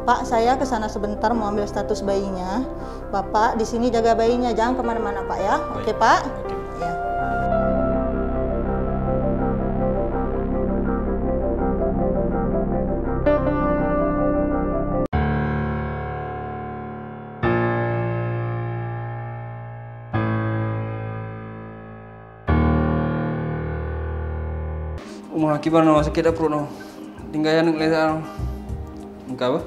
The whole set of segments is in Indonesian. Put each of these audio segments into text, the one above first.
Pak, saya ke sana sebentar mau ambil status bayinya. Bapak di sini jaga bayinya, jangan kemana-mana Pak ya. Oke Pak? Ya. Umah kibar no sakit apa no? Tinggal yang kelihatan. Engkau apa?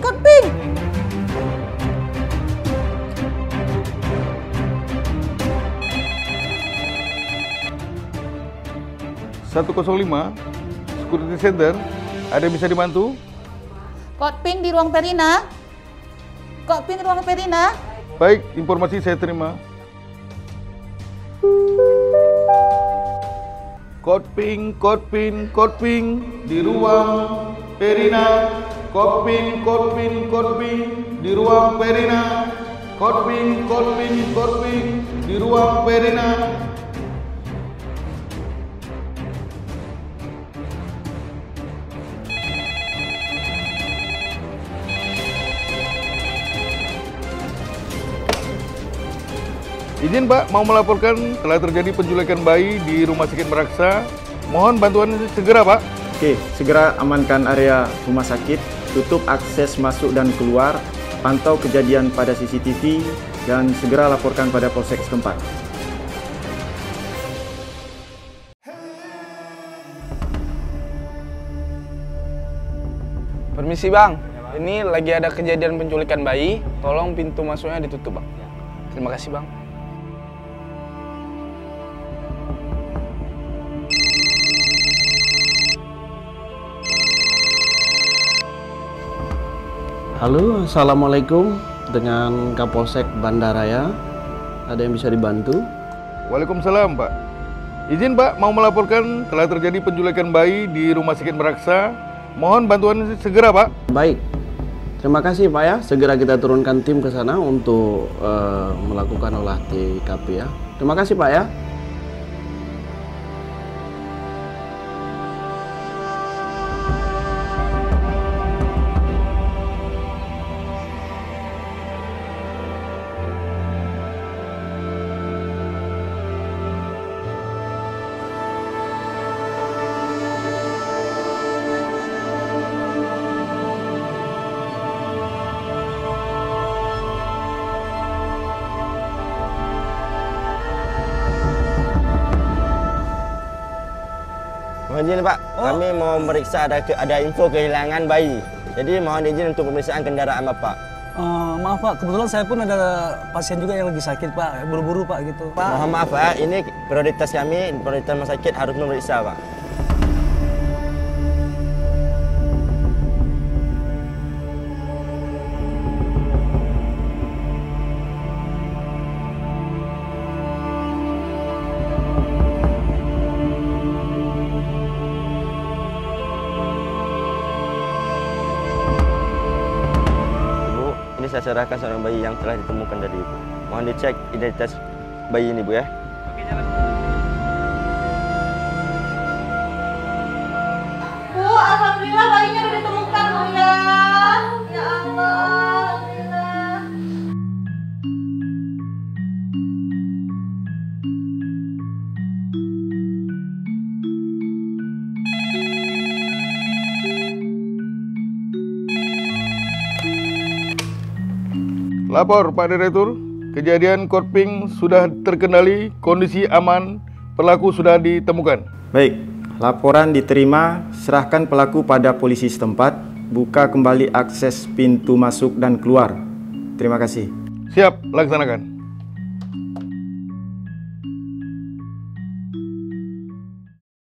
Kotping! 105 Security Center, ada yang bisa dibantu? Kotping di ruang Perina. Kotping di ruang Perina. Baik, informasi saya terima. Kotping di ruang Perina. Kotping di ruang Perina. Kotping di ruang Perina. Izin Pak, mau melaporkan telah terjadi penculikan bayi di Rumah Sakit Meraksa. Mohon bantuan segera Pak. Oke, segera amankan area rumah sakit, tutup akses masuk dan keluar, pantau kejadian pada CCTV, dan segera laporkan pada polsek setempat. Permisi Bang, ini lagi ada kejadian penculikan bayi, tolong pintu masuknya ditutup Bang. Terima kasih Bang. Halo, Assalamualaikum, dengan Kapolsek Bandaraya. Ada yang bisa dibantu? Waalaikumsalam, Pak. Izin, Pak, mau melaporkan telah terjadi penculikan bayi di Rumah Sakit Meraksa. Mohon bantuan segera, Pak. Baik, terima kasih Pak ya. Segera kita turunkan tim ke sana untuk melakukan olah TKP ya. Terima kasih Pak ya. Mohon izin Pak, kami mau meriksa ada info kehilangan bayi. Jadi mohon izin untuk pemeriksaan kendaraan Bapak. Maaf Pak, kebetulan saya pun ada pasien juga yang lagi sakit Pak, buru-buru Pak gitu. Pak. Mohon maaf Pak, ini prioritas kami, prioritas rumah sakit harus memeriksa Pak. Ini saya serahkan seorang bayi yang telah ditemukan dari Ibu. Mohon dicek identitas bayi ini Bu ya. Bu, alhamdulillah bayinya udah ditemukan Bu ya. Ya Allah, alhamdulillah. Lapor Pak Direktur, kejadian Korping sudah terkendali, kondisi aman, pelaku sudah ditemukan. Baik, laporan diterima, serahkan pelaku pada polisi setempat, buka kembali akses pintu masuk dan keluar. Terima kasih. Siap, laksanakan.